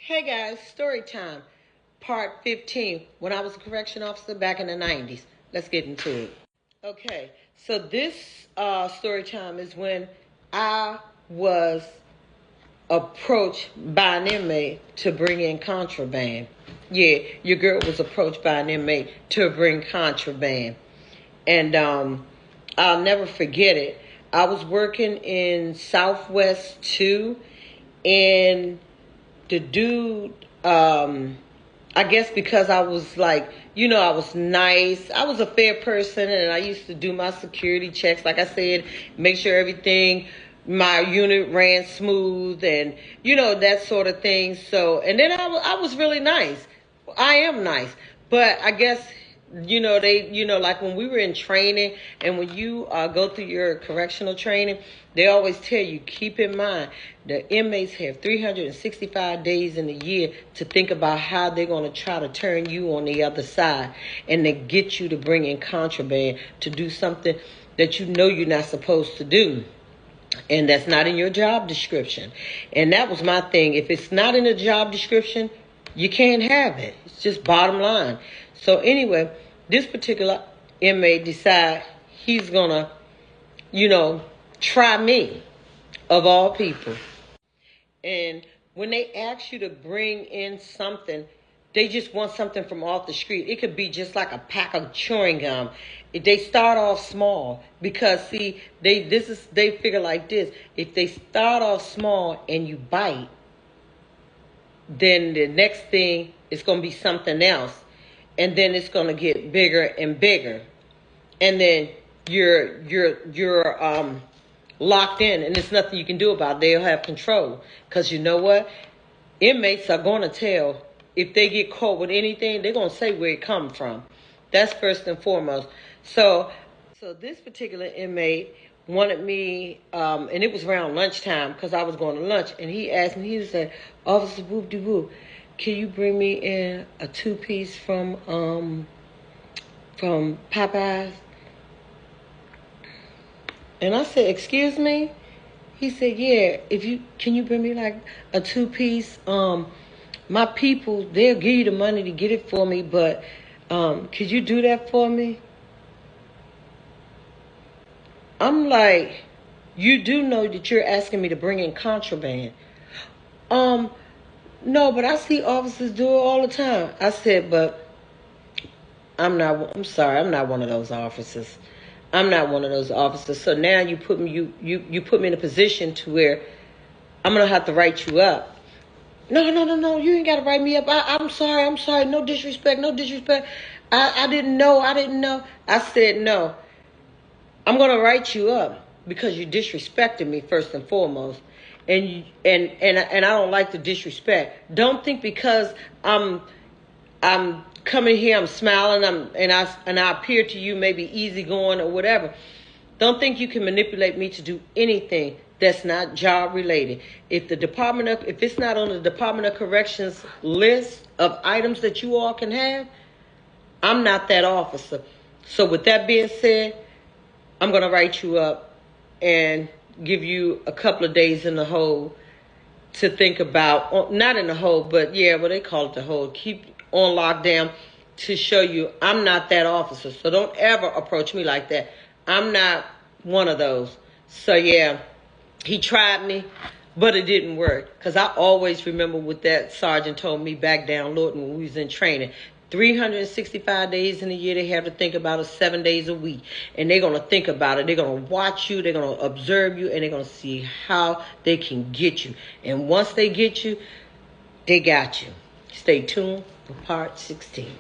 Hey guys, story time, part 15. When I was a correction officer back in the 90s. Let's get into it. Okay, so this story time is when I was approached by an inmate to bring in contraband. Yeah, your girl was approached by an inmate to bring contraband. And I'll never forget it. I was working in Southwest 2, and the dude, I guess because I was like, I was nice. I was a fair person, and I used to do my security checks. Like I said, make sure everything, my unit ran smooth and, that sort of thing. So, and then I was really nice. I am nice. But I guess, like when we were in training and when you go through your correctional training, they always tell you, keep in mind, the inmates have 365 days in a year to think about how they're going to try to turn you on the other side and to get you to bring in contraband, to do something that you know you're not supposed to do. And that's not in your job description. And that was my thing. If it's not in the job description, you can't have it. It's just bottom line. So anyway, this particular inmate decide he's going to, try me, of all people. And when they ask you to bring in something, they just want something from off the street. It could be just like a pack of chewing gum. They start off small because see, they figure like this. If they start off small and you bite, then the next thing is going to be something else. And then it's going to get bigger and bigger. And then you're locked in, and there's nothing you can do about it. They'll have control. Because you know what? Inmates are going to tell. If they get caught with anything, they're going to say where it come from. That's first and foremost. So this particular inmate wanted me, and it was around lunchtime because I was going to lunch, and he asked me, he said, Officer Whoop-de-Whoop, can you bring me in a 2-piece from Popeyes? And I said, excuse me? He said, yeah, can you bring me like a 2-piece? My people, they'll give you the money to get it for me, but could you do that for me? I'm like, you do know that you're asking me to bring in contraband. No, but I see officers do it all the time. I said, but I'm sorry, I'm not one of those officers. I'm not one of those officers. So now you put me in a position to where I'm gonna have to write you up. No, you ain't gotta write me up. I'm sorry, no disrespect. I didn't know. I said no. I'm gonna write you up because you disrespected me first and foremost. And I don't like the disrespect. Don't think because I'm coming here, I'm smiling, and I appear to you maybe easygoing or whatever. Don't think you can manipulate me to do anything that's not job related. If it's not on the Department of Corrections list of items that you all can have, I'm not that officer. So with that being said, I'm gonna write you up and give you a couple of days in the hole to think about. Not in the hole, but yeah, what they call it, the hole. Keep on lockdown to show you I'm not that officer. So don't ever approach me like that. I'm not one of those. So yeah, he tried me, but it didn't work. Because I always remember what that sergeant told me back down Lorton when we was in training. 365 days in a year, they have to think about it 7 days a week. And they're going to think about it. They're going to watch you. They're going to observe you. And they're going to see how they can get you. And once they get you, they got you. Stay tuned for part 16.